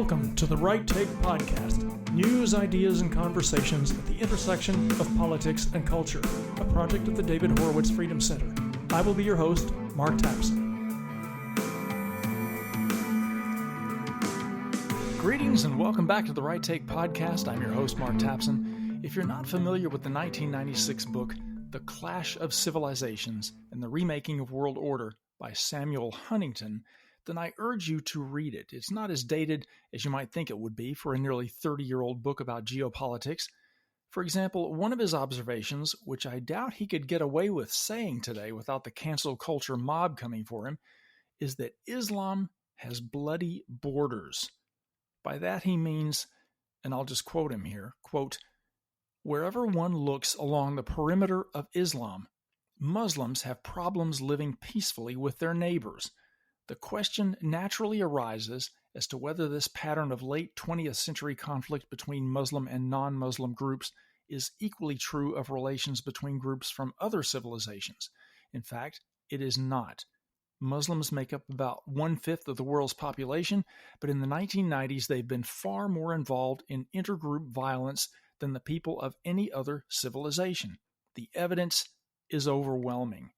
Welcome to the Right Take Podcast, news, ideas, and conversations at the intersection of politics and culture, a project of the David Horowitz Freedom Center. I will be your host, Mark Tapson. Greetings and welcome back to the Right Take Podcast. I'm your host, Mark Tapson. If you're not familiar with the 1996 book, The Clash of Civilizations and the Remaking of World Order by Samuel Huntington, then I urge you to read it. It's not as dated as you might think it would be for a nearly 30-year-old book about geopolitics. For example, one of his observations, which I doubt he could get away with saying today without the cancel culture mob coming for him, is that Islam has bloody borders. By that he means, and I'll just quote him here, quote, "Wherever one looks along the perimeter of Islam, Muslims have problems living peacefully with their neighbors. The question naturally arises as to whether this pattern of late 20th century conflict between Muslim and non-Muslim groups is equally true of relations between groups from other civilizations. In fact, it is not. Muslims make up about 1/5 of the world's population, but in the 1990s they've been far more involved in intergroup violence than the people of any other civilization. The evidence is overwhelming."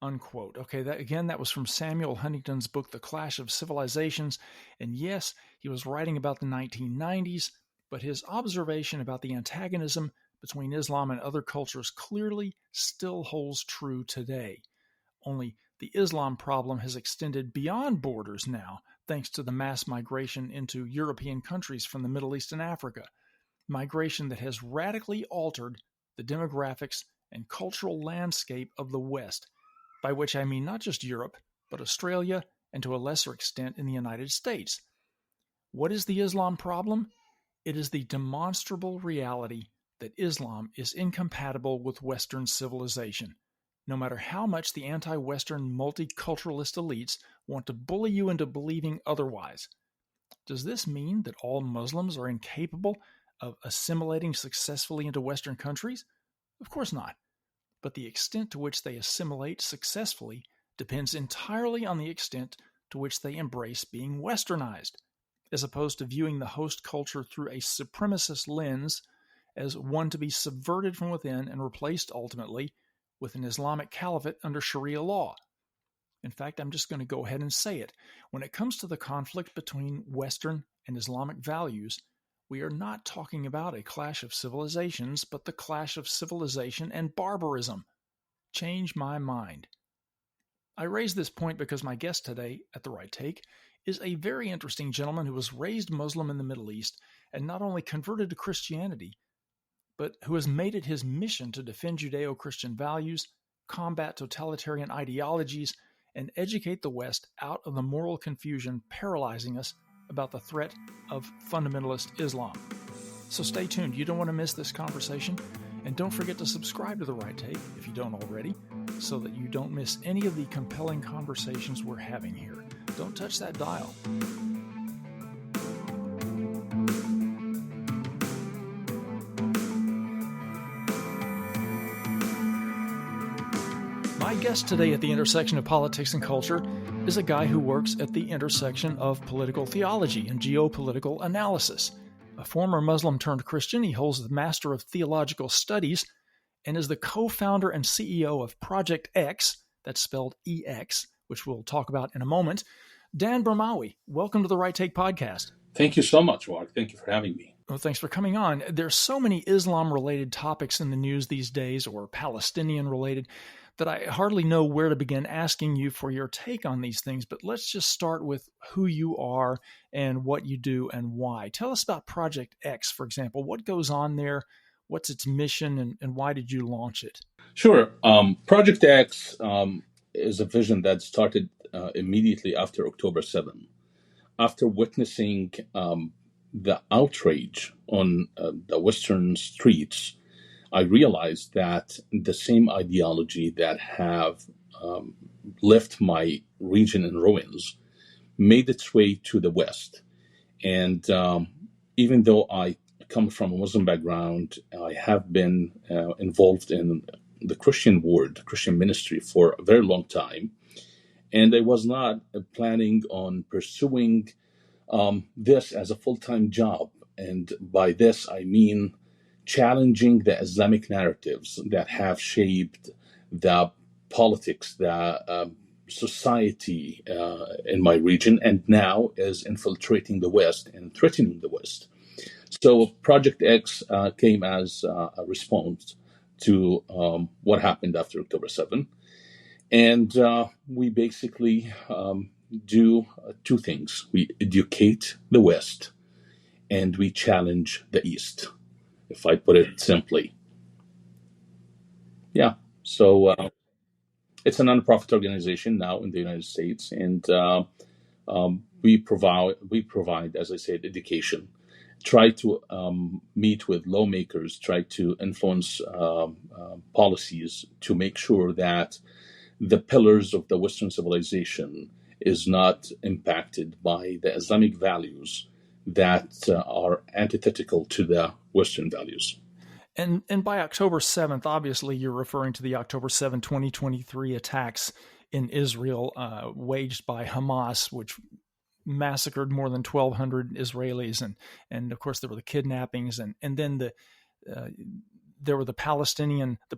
Unquote. Okay, that was from Samuel Huntington's book, The Clash of Civilizations. And yes, he was writing about the 1990s, but his observation about the antagonism between Islam and other cultures clearly still holds true today. Only the Islam problem has extended beyond borders now, thanks to the mass migration into European countries from the Middle East and Africa. Migration that has radically altered the demographics and cultural landscape of the West, by which I mean not just Europe, but Australia, and to a lesser extent in the United States. What is the Islam problem? It is the demonstrable reality that Islam is incompatible with Western civilization, no matter how much the anti-Western multiculturalist elites want to bully you into believing otherwise. Does this mean that all Muslims are incapable of assimilating successfully into Western countries? Of course not. But the extent to which they assimilate successfully depends entirely on the extent to which they embrace being westernized, as opposed to viewing the host culture through a supremacist lens as one to be subverted from within and replaced ultimately with an Islamic caliphate under Sharia law. In fact, I'm just going to go ahead and say it. When it comes to the conflict between Western and Islamic values, we are not talking about a clash of civilizations, but the clash of civilization and barbarism. Change my mind. I raise this point because my guest today at The Right Take is a very interesting gentleman who was raised Muslim in the Middle East and not only converted to Christianity, but who has made it his mission to defend Judeo-Christian values, combat totalitarian ideologies, and educate the West out of the moral confusion paralyzing us about the threat of fundamentalist Islam. So stay tuned. You don't want to miss this conversation. And don't forget to subscribe to The Right Take, if you don't already, so that you don't miss any of the compelling conversations we're having here. Don't touch that dial. My guest today at the intersection of politics and culture is a guy who works at the intersection of political theology and geopolitical analysis. A former Muslim turned Christian, he holds the Master of Theological Studies and is the co-founder and CEO of Project X, that's spelled EX, which we'll talk about in a moment. Dan Burmawi, welcome to the Right Take Podcast. Thank you so much, Mark. Thank you for having me. Well, thanks for coming on. There's so many Islam-related topics in the news these days, or Palestinian-related, that I hardly know where to begin asking you for your take on these things, but let's just start with who you are and what you do and why. Tell us about Project X, for example. What goes on there? What's its mission, and why did you launch it? Sure. Project X is a vision that started immediately after October 7. After witnessing the outrage on the Western streets, I realized that the same ideology that have left my region in ruins made its way to the West. And even though I come from a Muslim background, I have been involved in the Christian world, Christian ministry for a very long time. And I was not planning on pursuing this as a full-time job. And by this, I mean challenging the Islamic narratives that have shaped the politics, the society in my region, and now is infiltrating the West and threatening the West. So Project X came as a response to what happened after October 7. And we basically do two things. We educate the West and we challenge the East, if I put it simply. Yeah. So it's a nonprofit organization now in the United States, and we provide, as I said, education. Try to meet with lawmakers, try to influence policies to make sure that the pillars of the Western civilization is not impacted by the Islamic values that are antithetical to the Western values. And by October 7th, obviously you're referring to the October 7, 2023 attacks in Israel waged by Hamas, which massacred more than 1,200 Israelis. And of course, there were the kidnappings. And then there were the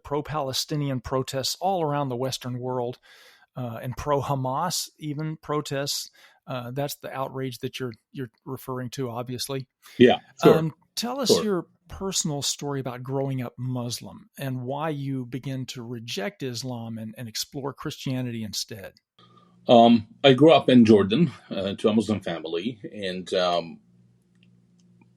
pro-Palestinian protests all around the Western world, and pro-Hamas even protests. That's the outrage that you're referring to, obviously. Yeah, sure. Tell us your personal story about growing up Muslim and why you began to reject Islam and explore Christianity instead. I grew up in Jordan to a Muslim family, and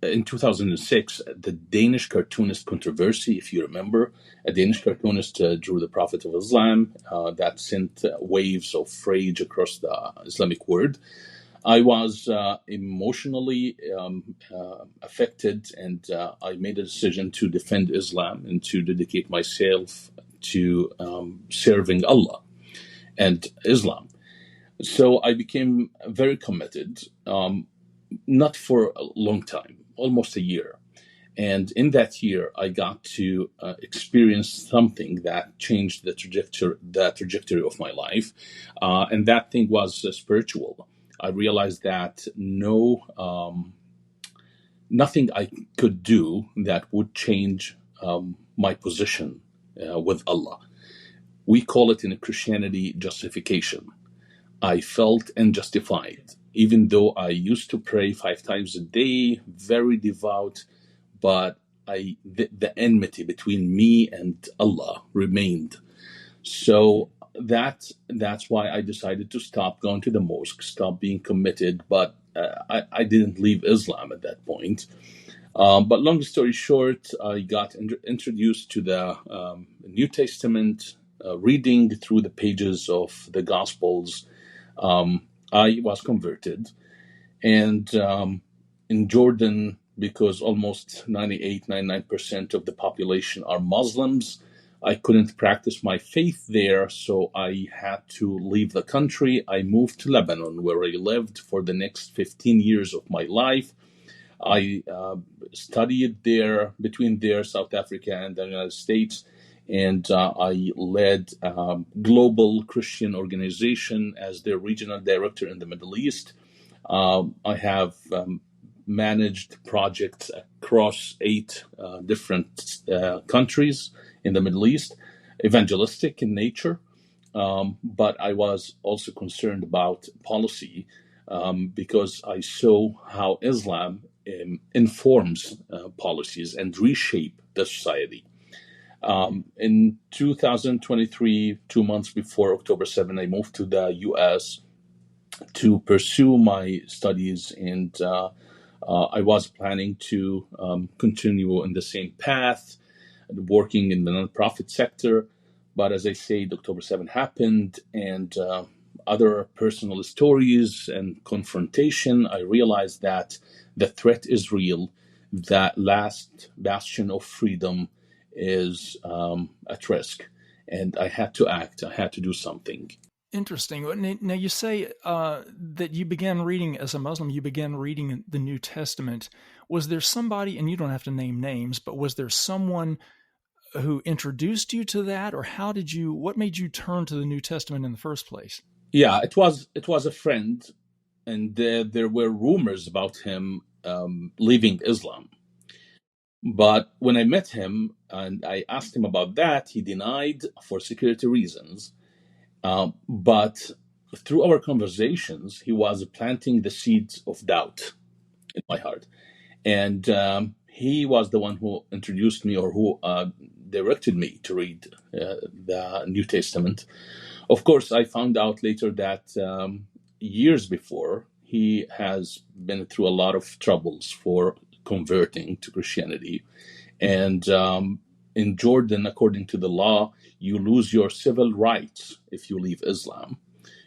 in 2006, the Danish cartoonist controversy, if you remember, a Danish cartoonist drew the Prophet of Islam that sent waves of rage across the Islamic world. I was emotionally affected, and I made a decision to defend Islam and to dedicate myself to serving Allah and Islam. So I became very committed, not for a long time, almost a year. And in that year, I got to experience something that changed the trajectory of my life. And that thing was spiritual. I realized that nothing I could do that would change my position with Allah. We call it in Christianity justification. I felt unjustified, even though I used to pray 5 times a day, very devout, but the enmity between me and Allah remained. So that's why I decided to stop going to the mosque, stop being committed, but I didn't leave Islam at that point. But long story short, I got introduced to the New Testament, reading through the pages of the Gospels. I was converted, and in Jordan, because almost 99% of the population are Muslims, I couldn't practice my faith there, so I had to leave the country. I moved to Lebanon, where I lived for the next 15 years of my life. I studied there, between South Africa and the United States, and I led a global Christian organization as their regional director in the Middle East. I have managed projects across 8 different countries in the Middle East, evangelistic in nature, but I was also concerned about policy because I saw how Islam informs policies and reshape the society. In 2023, 2 months before October 7, I moved to the U.S. to pursue my studies, and I was planning to continue in the same path, working in the nonprofit sector. But as I said, October 7 happened, and other personal stories and confrontation, I realized that the threat is real. That last bastion of freedom is at risk, and I had to act. I had to do something. Interesting. Now you say that you began reading, as a Muslim, you began reading the New Testament. Was there somebody, and you don't have to name names, but was there someone who introduced you to that, or what made you turn to the New Testament in the first place? Yeah, it was a friend and there were rumors about him leaving Islam. But when I met him and I asked him about that, he denied for security reasons. But through our conversations, he was planting the seeds of doubt in my heart. And he was the one who introduced me, or who directed me to read the New Testament. Of course, I found out later that years before, he has been through a lot of troubles for converting to Christianity. And in Jordan, according to the law, you lose your civil rights if you leave Islam.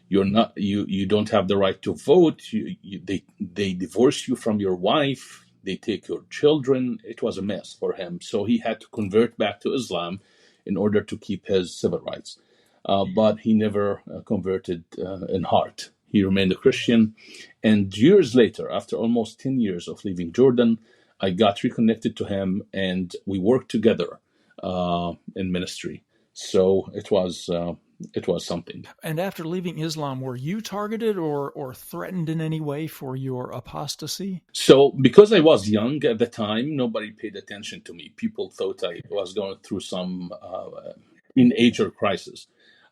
You don't have the right to vote. They divorce you from your wife. They take your children. It was a mess for him. So he had to convert back to Islam in order to keep his civil rights. But he never converted in heart. He remained a Christian. And years later, after almost 10 years of leaving Jordan, I got reconnected to him, and we worked together in ministry. So it was something. And after leaving Islam, were you targeted or threatened in any way for your apostasy? So because I was young at the time, nobody paid attention to me. People thought I was going through some teenager crisis.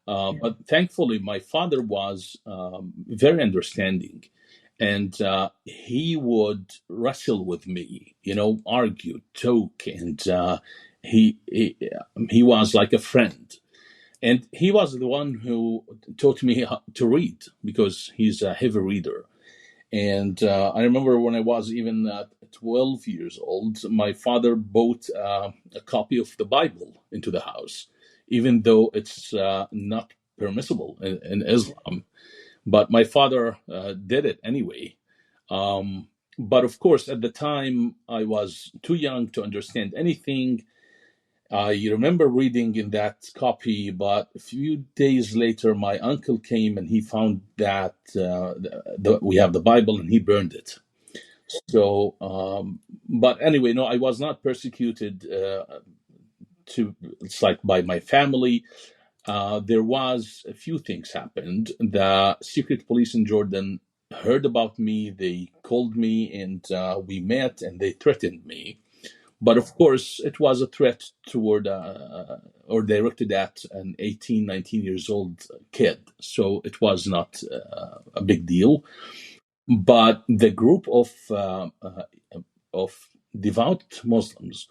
But thankfully, my father was very understanding. And he would wrestle with me, argue, talk, and he was like a friend. And he was the one who taught me how to read, because he's a heavy reader. And I remember when I was even 12 years old, my father bought a copy of the Bible into the house, even though it's not permissible in Islam. But my father did it anyway. But of course, at the time, I was too young to understand anything. I remember reading in that copy, but a few days later, my uncle came and he found that we have the Bible, and he burned it. So, but anyway, no, I was not persecuted it's like by my family. There was a few things happened. The secret police in Jordan heard about me. They called me, and we met, and they threatened me. But of course, it was a threat toward or directed at an 18, 19 years old kid. So it was not a big deal. But the group of devout Muslims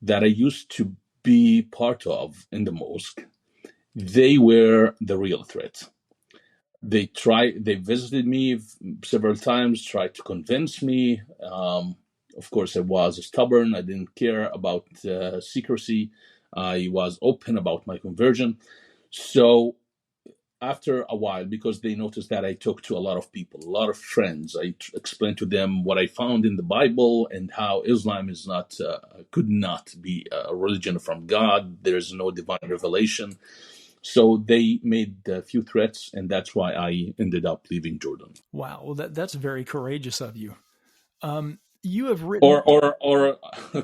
that I used to be part of in the mosque, they were the real threat. They visited me several times, tried to convince me. Of course, I was stubborn. I didn't care about secrecy. I was open about my conversion. So after a while, because they noticed that I talked to a lot of people, a lot of friends, I explained to them what I found in the Bible and how Islam is not, could not be a religion from God. There is no divine revelation. So they made a few threats, and that's why I ended up leaving Jordan. Wow, well, that's very courageous of you. You have written, or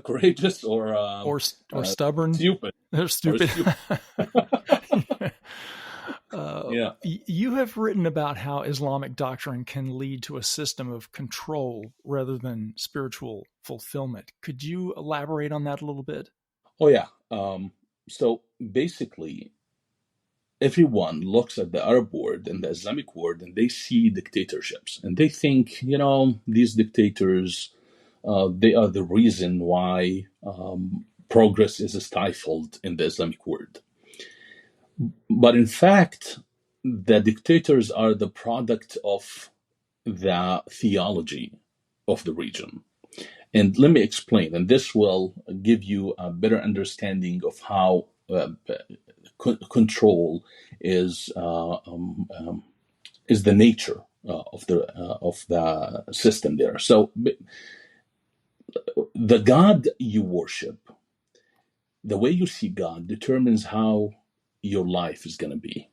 courageous, or stubborn, stupid, or stupid. Yeah. You have written about how Islamic doctrine can lead to a system of control rather than spiritual fulfillment. Could you elaborate on that a little bit? Oh yeah. So basically, everyone looks at the Arab world and the Islamic world, and they see dictatorships, and they think, these dictators, they are the reason why progress is stifled in the Islamic world. But in fact, the dictators are the product of the theology of the region. And let me explain, and this will give you a better understanding of how control is the nature of the system there. So the God you worship, the way you see God, determines how your life is going to be.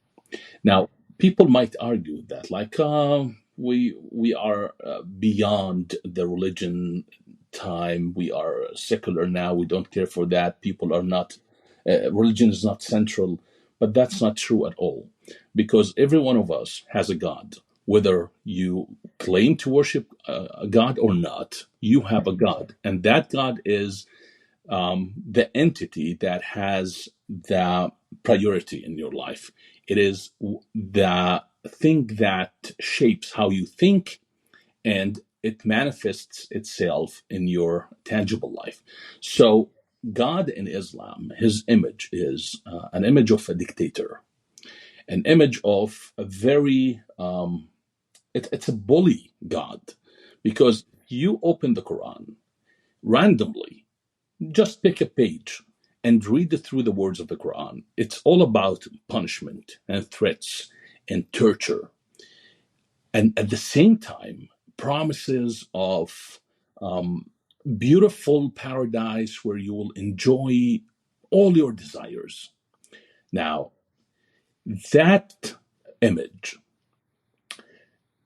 Now, people might argue that, like, we are beyond the religion time. We are secular now. We don't care for that. People are not. Religion is not central, but that's not true at all, because every one of us has a God, whether you claim to worship a God or not, you have a God. And that God is the entity that has the priority in your life. It is the thing that shapes how you think, and it manifests itself in your tangible life. So, God in Islam, his image is an image of a dictator, an image of a very, it's a bully God, because you open the Quran randomly, just pick a page and read it through the words of the Quran. It's all about punishment and threats and torture. And at the same time, promises of beautiful paradise where you will enjoy all your desires. Now, that image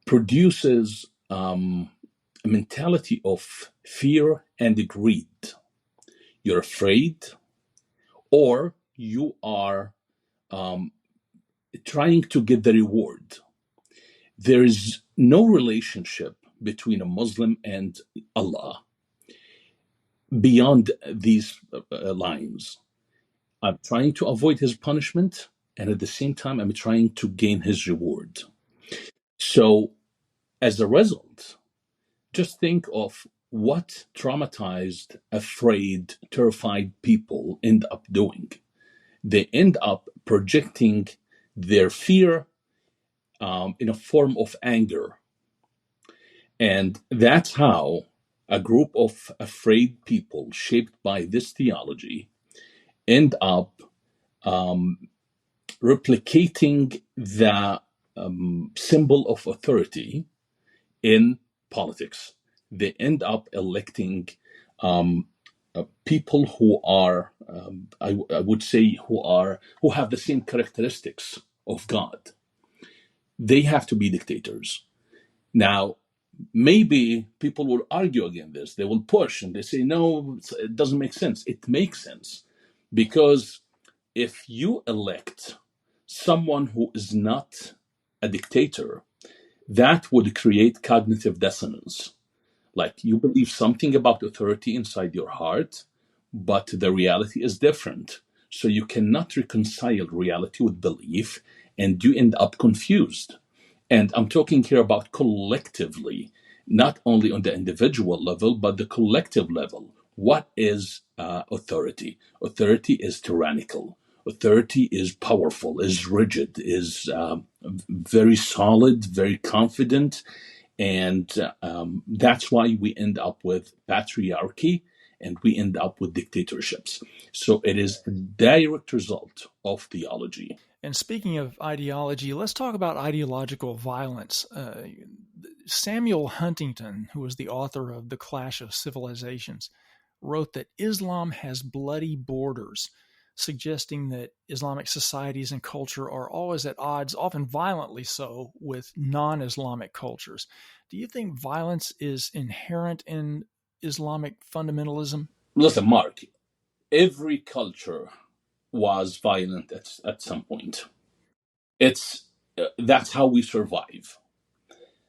produces a mentality of fear and greed. You're afraid, or you are trying to get the reward. There is no relationship between a Muslim and Allah beyond these lines. I'm trying to avoid his punishment, and at the same time, I'm trying to gain his reward. So, as a result, just think of what traumatized, afraid, terrified people end up doing. They end up projecting their fear in a form of anger. And that's how a group of afraid people shaped by this theology end up replicating the symbol of authority in politics. They end up electing people who are, I would say, who have the same characteristics of God. They have to be dictators. Now, maybe people will argue against this. They will push and they say, no, it doesn't make sense. It makes sense, because if you elect someone who is not a dictator, that would create cognitive dissonance. Like, you believe something about authority inside your heart, but the reality is different. So you cannot reconcile reality with belief, and you end up confused. And I'm talking here about collectively, not only on the individual level, but the collective level. What is authority? Authority is tyrannical. Authority is powerful, is rigid, is very solid, very confident. And that's why we end up with patriarchy, and we end up with dictatorships. So it is a direct result of theology. And speaking of ideology, let's talk about ideological violence. Samuel Huntington, who was the author of The Clash of Civilizations, wrote that Islam has bloody borders, suggesting that Islamic societies and culture are always at odds, often violently so, with non-Islamic cultures. Do you think violence is inherent in Islamic fundamentalism? Listen, Mark, every culture was violent at some point. It's that's how we survive.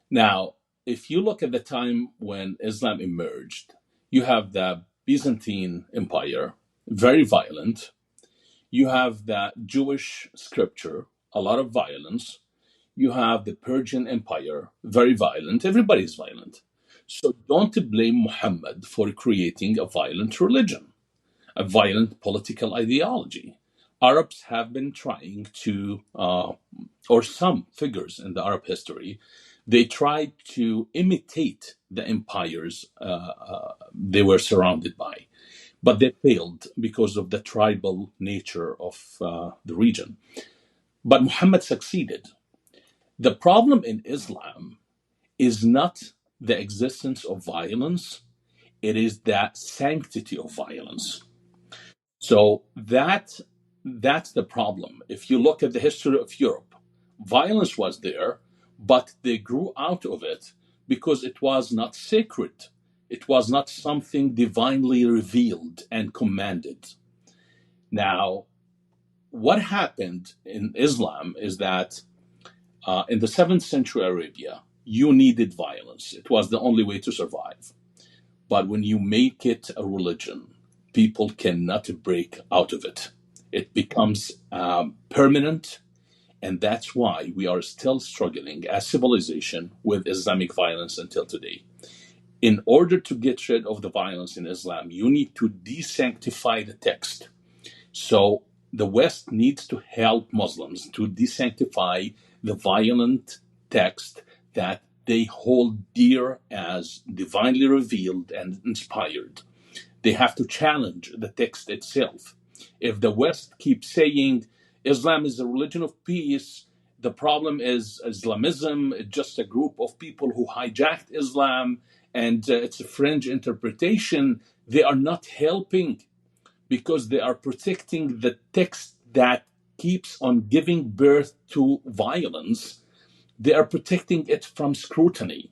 Now, if you look at the time when Islam emerged, you have the Byzantine Empire, very violent. You have the Jewish scripture, a lot of violence. You have the Persian Empire, very violent. Everybody's violent. So don't blame Muhammad for creating a violent religion, a violent political ideology. Arabs have been trying to, or some figures in the Arab history, they tried to imitate the empires they were surrounded by, but they failed because of the tribal nature of the region. But Muhammad succeeded. The problem in Islam is not the existence of violence, it is the sanctity of violence. So that's the problem. If you look at the history of Europe, violence was there, but they grew out of it because it was not sacred. It was not something divinely revealed and commanded. Now, what happened in Islam is that in the 7th century Arabia, you needed violence. It was the only way to survive. But when you make it a religion, people cannot break out of it. It becomes permanent, and that's why we are still struggling as civilization with Islamic violence until today. In order to get rid of the violence in Islam, you need to desanctify the text. So the West needs to help Muslims to desanctify the violent text that they hold dear as divinely revealed and inspired. They have to challenge the text itself. If the West keeps saying Islam is a religion of peace, the problem is Islamism, it's just a group of people who hijacked Islam, and it's a fringe interpretation, they are not helping, because they are protecting the text that keeps on giving birth to violence. They are protecting it from scrutiny.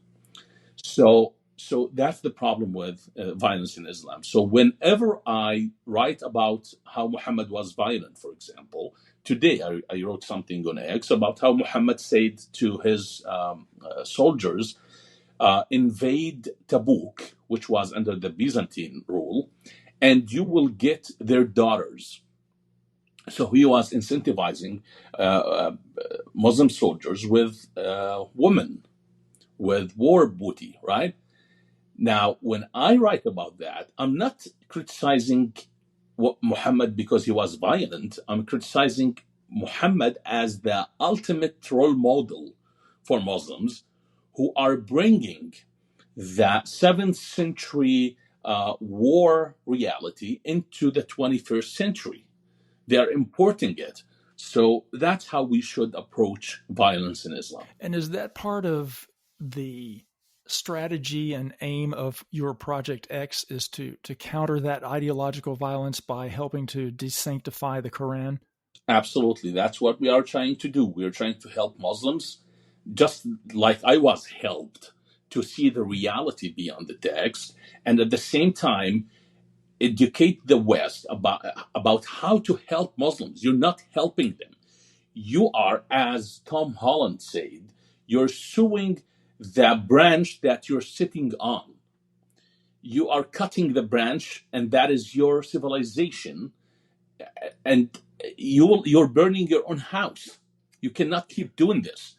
So that's the problem with violence in Islam. So whenever I write about how Muhammad was violent, for example, today I wrote something on X about how Muhammad said to his soldiers, invade Tabuk, which was under the Byzantine rule, and you will get their daughters. So he was incentivizing Muslim soldiers with women, with war booty, right? Now, when I write about that, I'm not criticizing Muhammad because he was violent. I'm criticizing Muhammad as the ultimate role model for Muslims who are bringing the 7th century war reality into the 21st century. They are importing it. So that's how we should approach violence in Islam. And is that part of the strategy and aim of your Project X, is to counter that ideological violence by helping to desanctify the Quran? Absolutely. That's what we are trying to do. We are trying to help Muslims, just like I was helped, to see the reality beyond the text, and at the same time educate the West about how to help Muslims. You're not helping them. You are, as Tom Holland said, you're suing the branch that you're sitting on. You are cutting the branch, and that is your civilization, and you're burning your own house. You cannot keep doing this.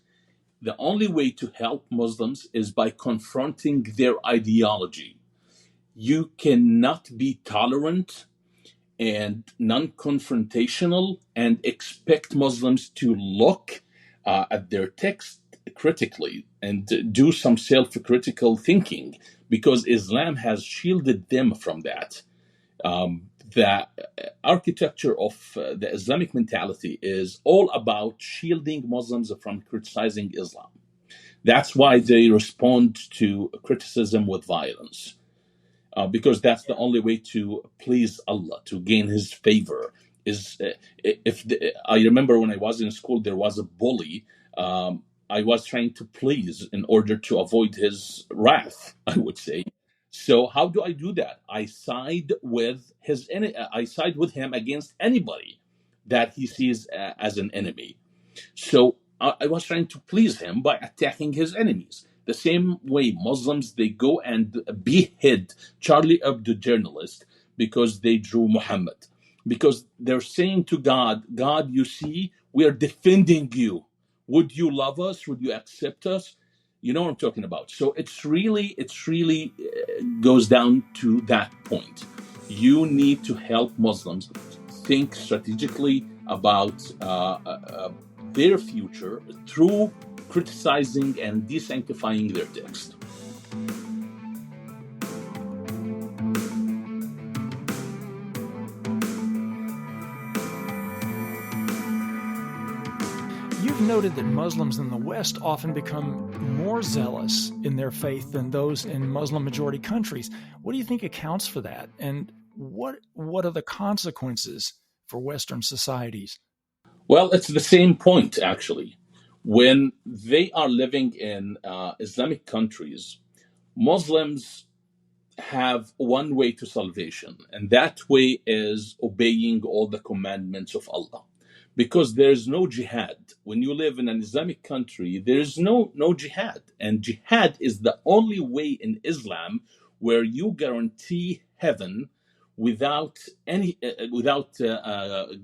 The only way to help Muslims is by confronting their ideology. You cannot be tolerant and non-confrontational and expect Muslims to look at their text critically and do some self-critical thinking, because Islam has shielded them from that. The architecture of the Islamic mentality is all about shielding Muslims from criticizing Islam. That's why they respond to criticism with violence. Because that's the only way to please Allah, to gain His favor. I remember when I was in school, there was a bully. I was trying to please in order to avoid his wrath, I would say. So how do I do that? I side with I side with him against anybody that he sees as an enemy. So I was trying to please him by attacking his enemies. The same way Muslims, they go and behead Charlie Hebdo journalist because they drew Muhammad. Because they're saying to God, God, you see, we are defending you. Would you love us? Would you accept us? You know what I'm talking about. So it's really goes down to that point. You need to help Muslims think strategically about their future through criticizing and desanctifying their text. You've noted that Muslims in the West often become more zealous in their faith than those in Muslim-majority countries. What do you think accounts for that? And what are the consequences for Western societies? Well, it's the same point, actually. When they are living in Islamic countries, Muslims have one way to salvation, and that way is obeying all the commandments of Allah. because there's no jihad. When you live in an Islamic country, there's no jihad. And jihad is the only way in Islam where you guarantee heaven without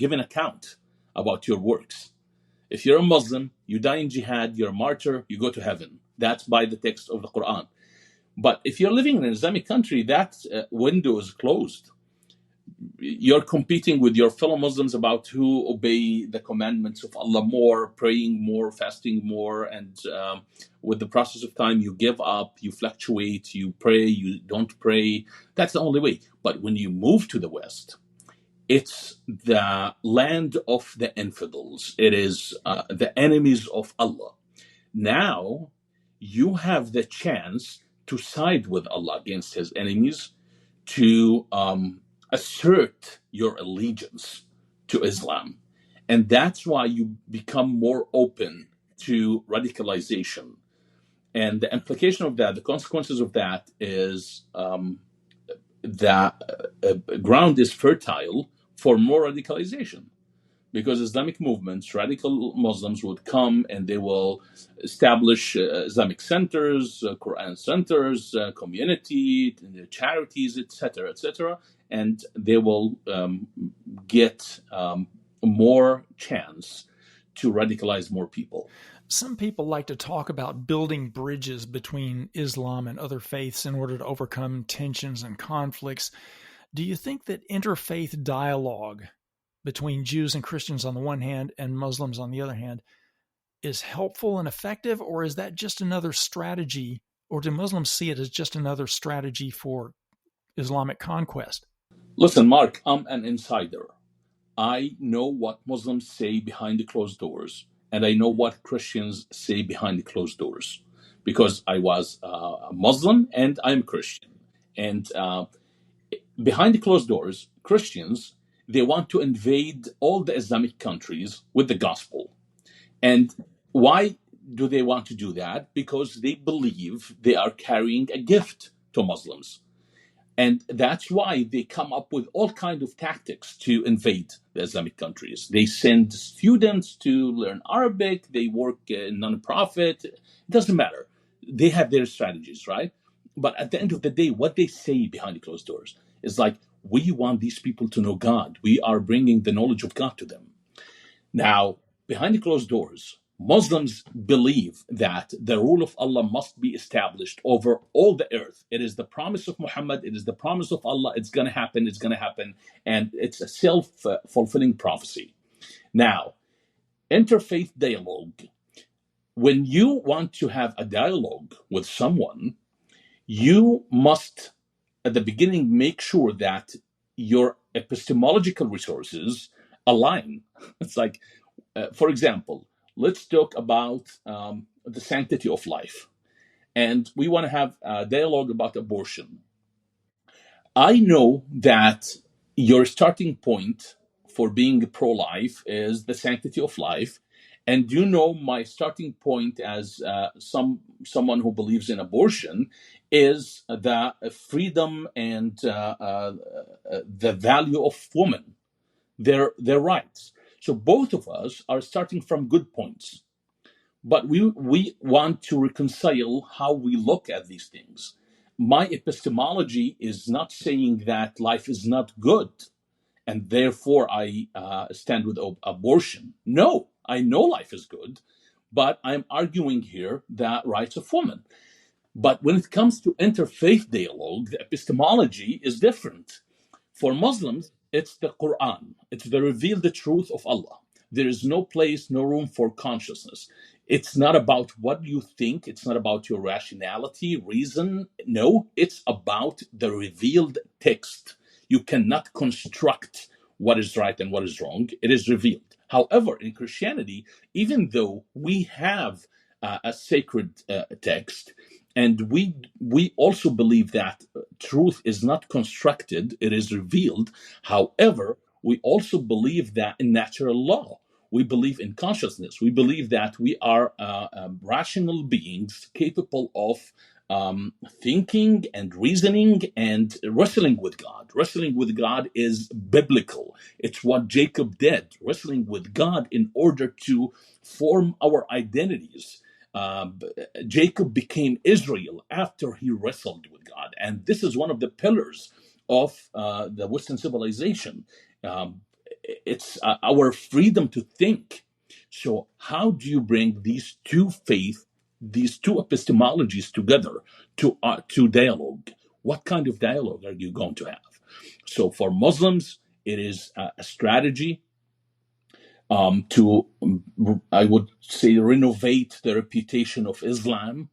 giving account about your works. If you're a Muslim, you die in jihad, you're a martyr, you go to heaven. That's by the text of the Quran. But if you're living in an Islamic country, that window is closed. You're competing with your fellow Muslims about who obey the commandments of Allah more, praying more, fasting more, and with the process of time, you give up, you fluctuate, you pray, you don't pray. That's the only way. But when you move to the West, it's the land of the infidels. It is the enemies of Allah. Now you have the chance to side with Allah against his enemies, to assert your allegiance to Islam. And that's why you become more open to radicalization. And the implication of that, the consequences of that is that ground is fertile for more radicalization. Because Islamic movements, radical Muslims would come and they will establish Islamic centers, Quran centers, community, charities, etc., and they will get more chance to radicalize more people. Some people like to talk about building bridges between Islam and other faiths in order to overcome tensions and conflicts. Do you think that interfaith dialogue between Jews and Christians on the one hand and Muslims on the other hand is helpful and effective, or is that just another strategy, or do Muslims see it as just another strategy for Islamic conquest? Listen, Mark, I'm an insider. I know what Muslims say behind the closed doors, and I know what Christians say behind the closed doors, because I was a Muslim and I'm Christian. And behind the closed doors, Christians, they want to invade all the Islamic countries with the gospel. And why do they want to do that? Because they believe they are carrying a gift to Muslims. And that's why they come up with all kinds of tactics to invade the Islamic countries. They send students to learn Arabic. They work in non-profit. It doesn't matter. They have their strategies, right? But at the end of the day, what they say behind the closed doors is like, we want these people to know God. We are bringing the knowledge of God to them. Now, behind the closed doors, Muslims believe that the rule of Allah must be established over all the earth. It is the promise of Muhammad. It is the promise of Allah. It's going to happen. It's going to happen. And it's a self-fulfilling prophecy. Now, interfaith dialogue. When you want to have a dialogue with someone, you must, at the beginning, make sure that your epistemological resources align. It's like, for example, let's talk about the sanctity of life. And we want to have a dialogue about abortion. I know that your starting point for being pro-life is the sanctity of life. And you know my starting point as someone who believes in abortion is the freedom and the value of women, their rights. So both of us are starting from good points. But we want to reconcile how we look at these things. My epistemology is not saying that life is not good, and therefore I stand with abortion. No, I know life is good, but I'm arguing here the rights of women. But when it comes to interfaith dialogue, the epistemology is different. For Muslims, it's the Quran. It's the revealed truth of Allah. There is no place, no room for consciousness. It's not about what you think. It's not about your rationality, reason. No, it's about the revealed text. You cannot construct what is right and what is wrong. It is revealed. However, in Christianity, even though we have a sacred text, and we also believe that truth is not constructed, it is revealed. However, we also believe that in natural law. We believe in consciousness. We believe that we are rational beings capable of thinking and reasoning and wrestling with God. Wrestling with God is biblical. It's what Jacob did, wrestling with God in order to form our identities. Uh, Jacob became Israel after he wrestled with God. And this is one of the pillars of the Western civilization. Um, it's our freedom to think. So, how do you bring these two faiths, these two epistemologies together to dialogue? What kind of dialogue are you going to have? So, for Muslims, it is a strategy to, I would say, renovate the reputation of Islam.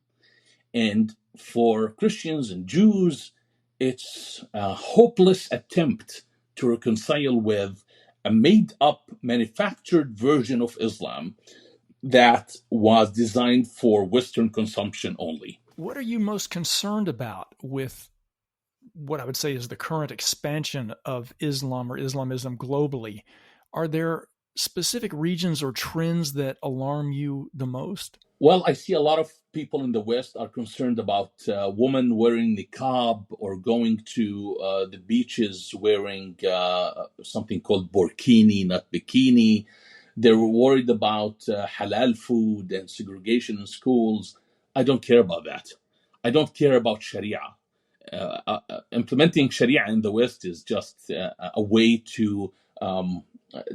And for Christians and Jews, it's a hopeless attempt to reconcile with a made up, manufactured version of Islam that was designed for Western consumption only. What are you most concerned about with what I would say is the current expansion of Islam or Islamism globally? Are there specific regions or trends that alarm you the most? Well, I see a lot of people in the West are concerned about women wearing niqab or going to the beaches wearing something called burkini, not bikini. They're worried about halal food and segregation in schools. I don't care about that. I don't care about Sharia. Implementing Sharia in the West is just a way to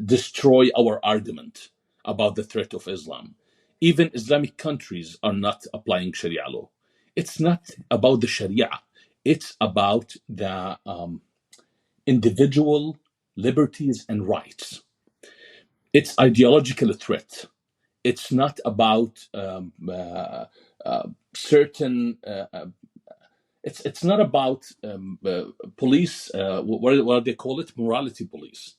destroy our argument about the threat of Islam. Even Islamic countries are not applying Sharia law. It's not about the Sharia. It's about the individual liberties and rights. It's ideological threat. It's not about certain. It's not about police. What they call it, morality police.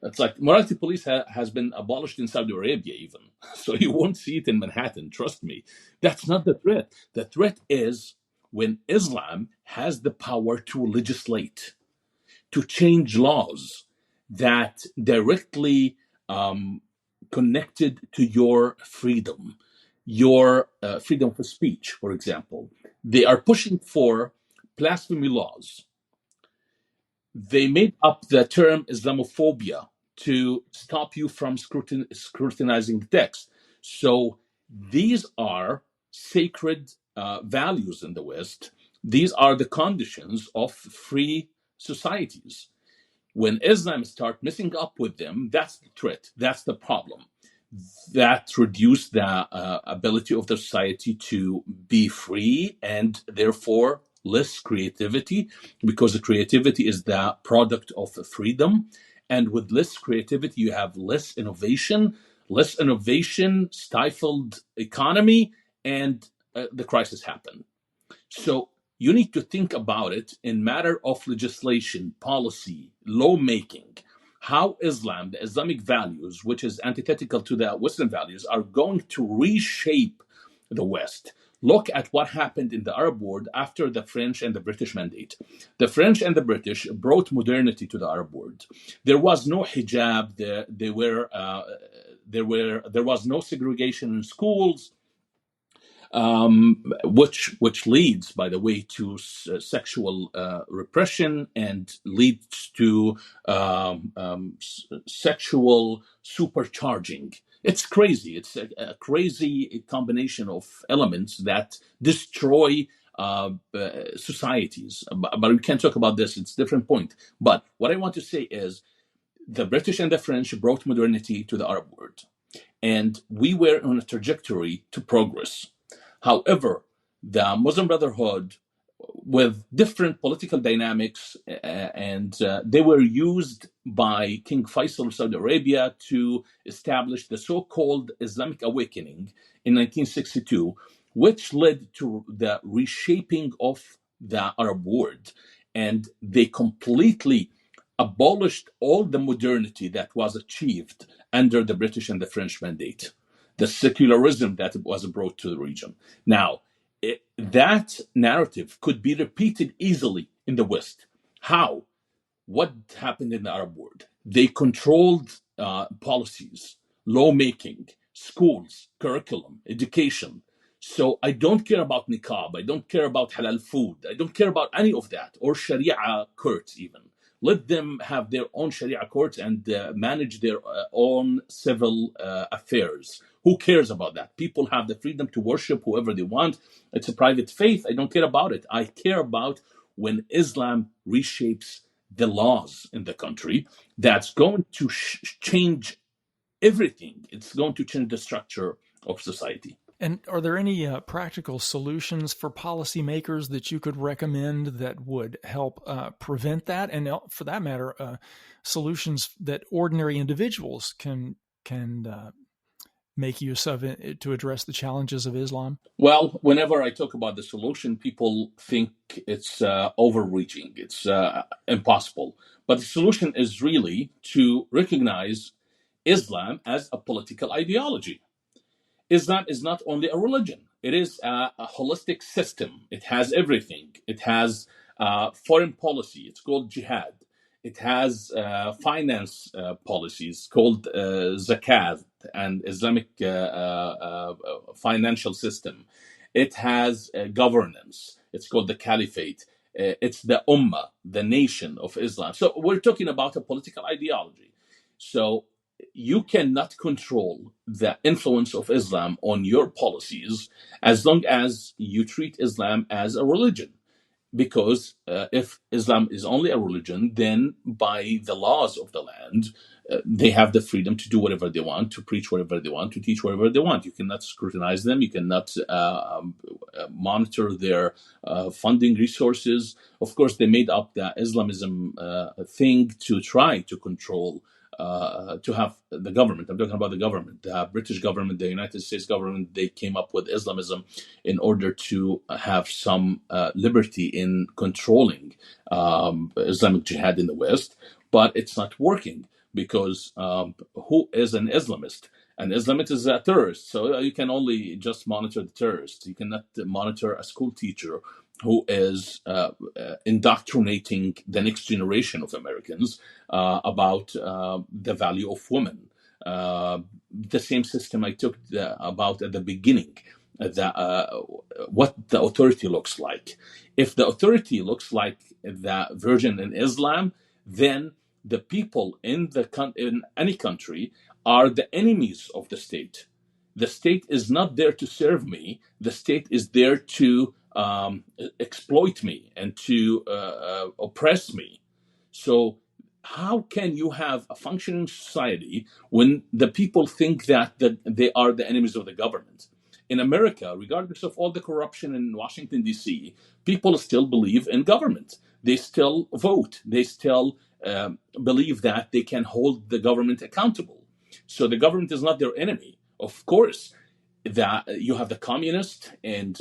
It's like morality police has been abolished in Saudi Arabia, even. So you won't see it in Manhattan. Trust me. That's not the threat. The threat is when Islam has the power to legislate, to change laws that directly connected to your freedom of speech, for example. They are pushing for blasphemy laws. They made up the term Islamophobia to stop you from scrutinizing the text. So these are sacred values in the West. These are the conditions of free societies. When Islam start messing up with them, that's the threat. That's the problem. That reduce the ability of the society to be free and therefore less creativity, because the creativity is the product of freedom. And with less creativity, you have less innovation. Less innovation, stifled economy, and the crisis happen. So you need to think about it in matter of legislation, policy, lawmaking, how Islam, the Islamic values, which is antithetical to the Western values, are going to reshape the West. Look at what happened in the Arab world after the French and the British mandate. The French and the British brought modernity to the Arab world. There was no hijab. There was no segregation in schools. Which leads, by the way, to sexual repression and leads to sexual supercharging. It's crazy. It's a crazy combination of elements that destroy societies. But we can't talk about this. It's a different point. But what I want to say is the British and the French brought modernity to the Arab world. And we were on a trajectory to progress. However, the Muslim Brotherhood, with different political dynamics, and they were used by King Faisal of Saudi Arabia to establish the so-called Islamic Awakening in 1962, which led to the reshaping of the Arab world. And they completely abolished all the modernity that was achieved under the British and the French mandate, the secularism that was brought to the region. Now, that narrative could be repeated easily in the West. How? What happened in the Arab world? They controlled policies, lawmaking, schools, curriculum, education. So I don't care about niqab. I don't care about halal food. I don't care about any of that, or Sharia courts even. Let them have their own Sharia courts and manage their own civil affairs. Who cares about that? People have the freedom to worship whoever they want. It's a private faith. I don't care about it. I care about when Islam reshapes the laws in the country. That's going to change everything. It's going to change the structure of society. And are there any practical solutions for policymakers that you could recommend that would help prevent that? And for that matter, solutions that ordinary individuals can make use of it to address the challenges of Islam? Well, whenever I talk about the solution, people think it's overreaching. It's impossible. But the solution is really to recognize Islam as a political ideology. Islam is not only a religion, it is a holistic system. It has everything. It has foreign policy, it's called jihad. It has finance policies called zakat and Islamic financial system. It has governance, it's called the caliphate. It's the ummah, the nation of Islam. So we're talking about a political ideology. So you cannot control the influence of Islam on your policies as long as you treat Islam as a religion. Because if Islam is only a religion, then by the laws of the land, they have the freedom to do whatever they want, to preach whatever they want, to teach whatever they want. You cannot scrutinize them. You cannot monitor their funding resources. Of course, they made up the Islamism thing to try to control to have the government. I'm talking about the government, the British government, the United States government. They came up with Islamism in order to have some liberty in controlling Islamic Jihad in the West, but it's not working because who is an Islamist? An Islamist is a terrorist, so you can only just monitor the terrorists. You cannot monitor a school teacher who is indoctrinating the next generation of Americans about the value of women. The same system I talked about at the beginning, what the authority looks like. If the authority looks like the version in Islam, then the people in any country are the enemies of the state. The state is not there to serve me. The state is there to exploit me and to oppress me. So how can you have a functioning society when the people think that they are the enemies of the government? In America, regardless of all the corruption in Washington, D.C., people still believe in government. They still vote. They still believe that they can hold the government accountable. So the government is not their enemy. Of course, that you have the communists and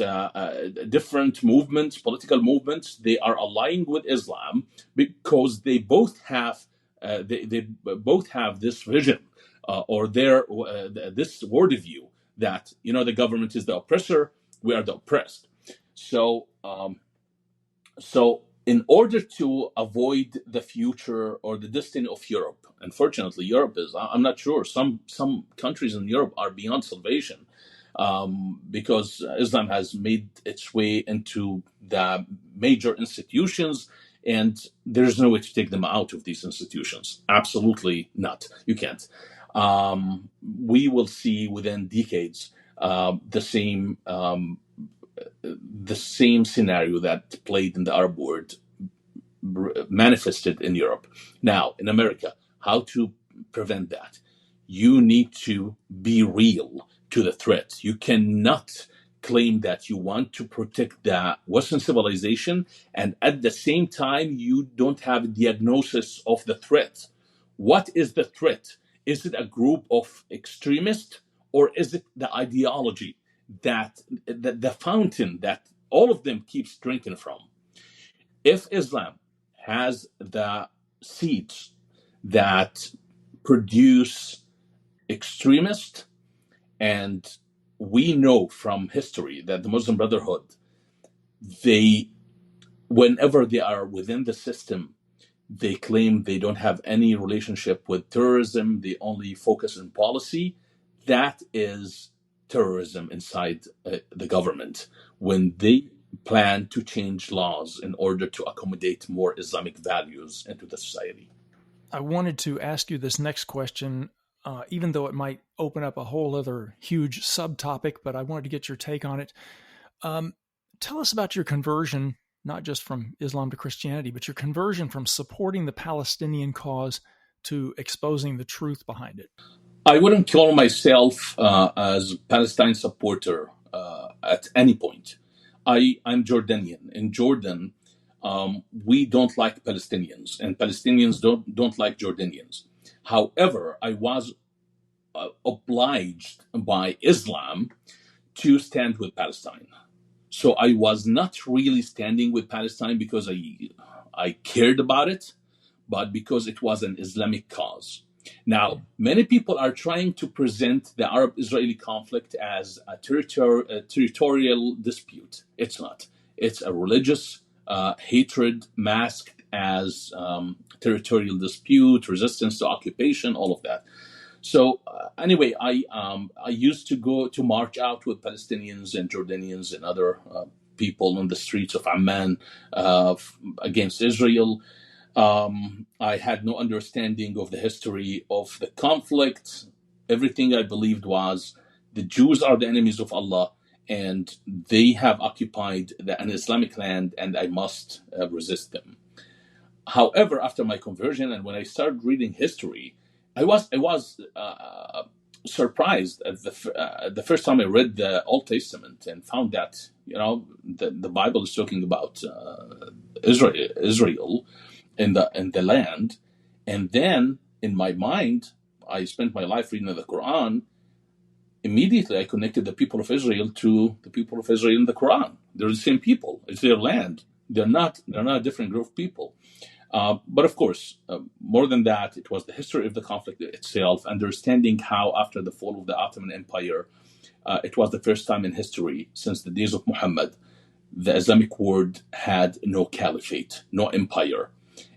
different movements, political movements. They are aligning with Islam because they both have they both have this vision or their this worldview that the government is the oppressor, we are the oppressed. So so in order to avoid the future or the destiny of Europe, unfortunately, Europe is, I'm not sure, some countries in Europe are beyond salvation because Islam has made its way into the major institutions and there's no way to take them out of these institutions. Absolutely not. You can't. We will see within decades the same scenario that played in the Arab world manifested in Europe. Now, in America, how to prevent that? You need to be real to the threat. You cannot claim that you want to protect the Western civilization and at the same time you don't have a diagnosis of the threat. What is the threat? Is it a group of extremists or is it the ideology that the fountain that all of them keeps drinking from? If Islam has the seeds that produce extremists, and we know from history that the Muslim Brotherhood, whenever they are within the system, they claim they don't have any relationship with terrorism, they only focus on policy. That is terrorism inside the government when they plan to change laws in order to accommodate more Islamic values into the society. I wanted to ask you this next question, even though it might open up a whole other huge subtopic, but I wanted to get your take on it. Tell us about your conversion, not just from Islam to Christianity, but your conversion from supporting the Palestinian cause to exposing the truth behind it. I wouldn't call myself as a Palestine supporter at any point. I'm Jordanian. In Jordan, we don't like Palestinians, and Palestinians don't like Jordanians. However, I was obliged by Islam to stand with Palestine. So I was not really standing with Palestine because I cared about it, but because it was an Islamic cause. Now, many people are trying to present the Arab-Israeli conflict as a territorial dispute. It's not. It's a religious hatred masked as territorial dispute, resistance to occupation, all of that. So anyway, I used to go to march out with Palestinians and Jordanians and other people on the streets of Amman against Israel. I had no understanding of the history of the conflict. Everything I believed was the Jews are the enemies of Allah and they have occupied an Islamic land and I must resist them. However, after my conversion and when I started reading history, I was surprised at the first time I read the Old Testament and found that the Bible is talking about Israel in the land, and then in my mind I spent my life reading the Quran. Immediately I connected the people of Israel to the people of Israel in the Quran. They're the same people. It's their land. They're not a different group of people. But of course, more than that, it was the history of the conflict itself, understanding how after the fall of the Ottoman Empire, it was the first time in history since the days of Muhammad, the Islamic world had no caliphate, no empire,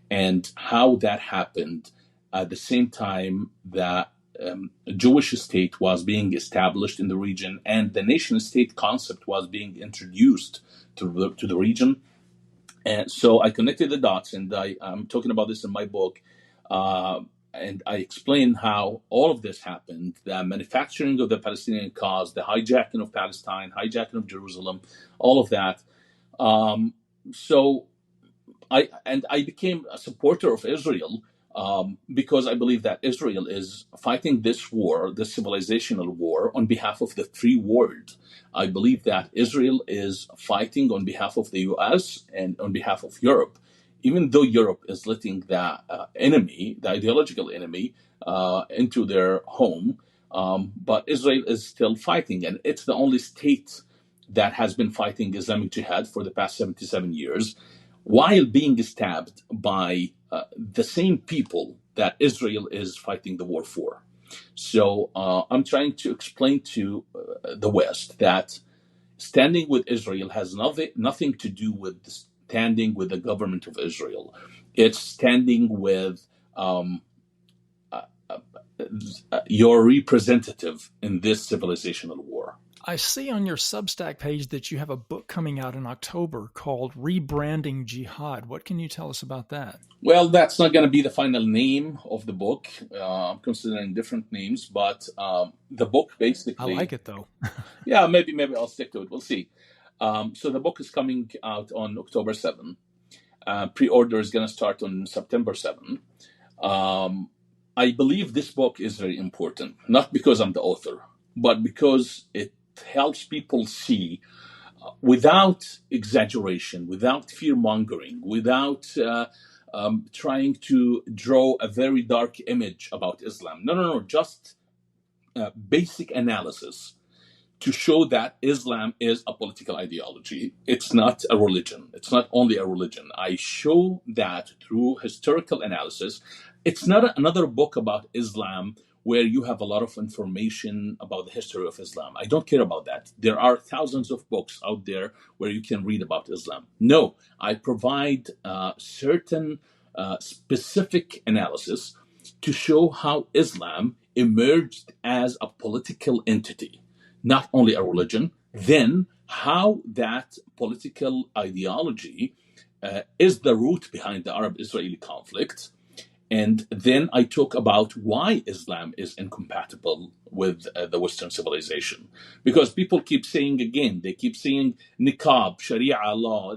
and how that happened at the same time that a Jewish state was being established in the region and the nation-state concept was being introduced to the region. And so I connected the dots, and I'm talking about this in my book, and I explain how all of this happened, the manufacturing of the Palestinian cause, the hijacking of Palestine, hijacking of Jerusalem, all of that. So I became a supporter of Israel because I believe that Israel is fighting this war, this civilizational war, on behalf of the free world. I believe that Israel is fighting on behalf of the U.S. and on behalf of Europe, even though Europe is letting the enemy, the ideological enemy, into their home. But Israel is still fighting, and it's the only state that has been fighting Islamic Jihad for the past 77 years, while being stabbed by the same people that Israel is fighting the war for. So I'm trying to explain to the West that standing with Israel has nothing to do with standing with the government of Israel. It's standing with your representative in this civilizational war. I see on your Substack page that you have a book coming out in October called Rebranding Jihad. What can you tell us about that? Well, that's not going to be the final name of the book. I'm considering different names, but the book basically... I like it, though. Yeah, maybe I'll stick to it. We'll see. So the book is coming out on October 7. Pre-order is going to start on September 7. I believe this book is very important, not because I'm the author, but because it helps people see, without exaggeration, without fear-mongering, without trying to draw a very dark image about Islam. No, just basic analysis to show that Islam is a political ideology. It's not a religion. It's not only a religion. I show that through historical analysis. It's not another book about Islam where you have a lot of information about the history of Islam. I don't care about that. There are thousands of books out there where you can read about Islam. No, I provide certain specific analysis to show how Islam emerged as a political entity, not only a religion, then how that political ideology is the root behind the Arab-Israeli conflict. And then I talk about why Islam is incompatible with the Western civilization. Because people keep saying, again, they keep saying niqab, Sharia law.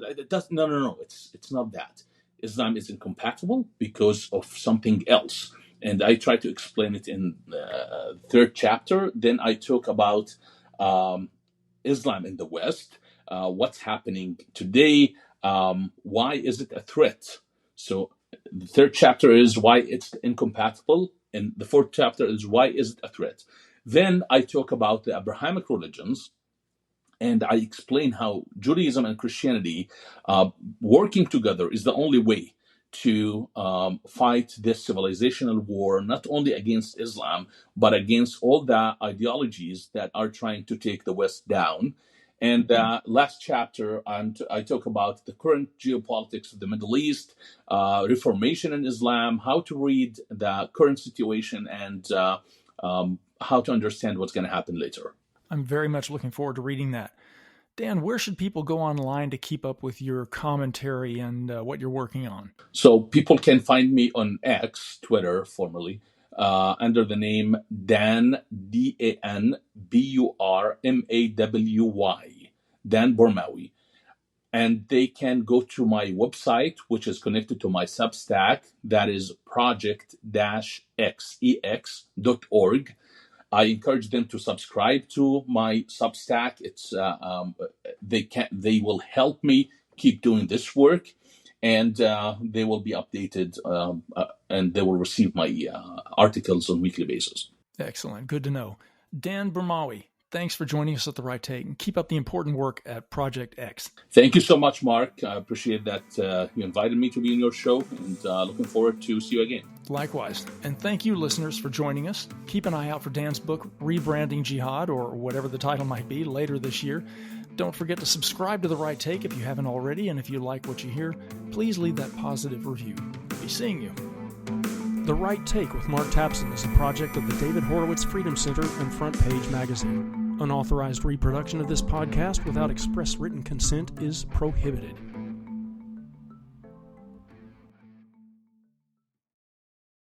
No. It's not that. Islam is incompatible because of something else. And I try to explain it in the third chapter. Then I talk about Islam in the West, what's happening today, why is it a threat? So the third chapter is why it's incompatible, and the fourth chapter is why is it a threat. Then I talk about the Abrahamic religions, and I explain how Judaism and Christianity working together is the only way to fight this civilizational war, not only against Islam, but against all the ideologies that are trying to take the West down. And last chapter, I talk about the current geopolitics of the Middle East, reformation in Islam, how to read the current situation, and how to understand what's going to happen later. I'm very much looking forward to reading that. Dan, where should people go online to keep up with your commentary and what you're working on? So people can find me on X, Twitter, formerly, under the name Dan, DanBurmawy, Dan Burmawi. And they can go to my website, which is connected to my Substack, that is project-xex.org. I encourage them to subscribe to my Substack. It's they will help me keep doing this work, and they will be updated, and they will receive my articles on weekly basis. Excellent. Good to know. Dan Burmawi, thanks for joining us at The Right Take, and keep up the important work at Project X. Thank you so much, Mark. I appreciate that you invited me to be in your show, and looking forward to see you again. Likewise. And thank you, listeners, for joining us. Keep an eye out for Dan's book, Rebranding Jihad, or whatever the title might be, later this year. Don't forget to subscribe to The Right Take if you haven't already, and if you like what you hear, please leave that positive review. Be seeing you. The Right Take with Mark Tapson is a project of the David Horowitz Freedom Center and Front Page Magazine. Unauthorized reproduction of this podcast without express written consent is prohibited.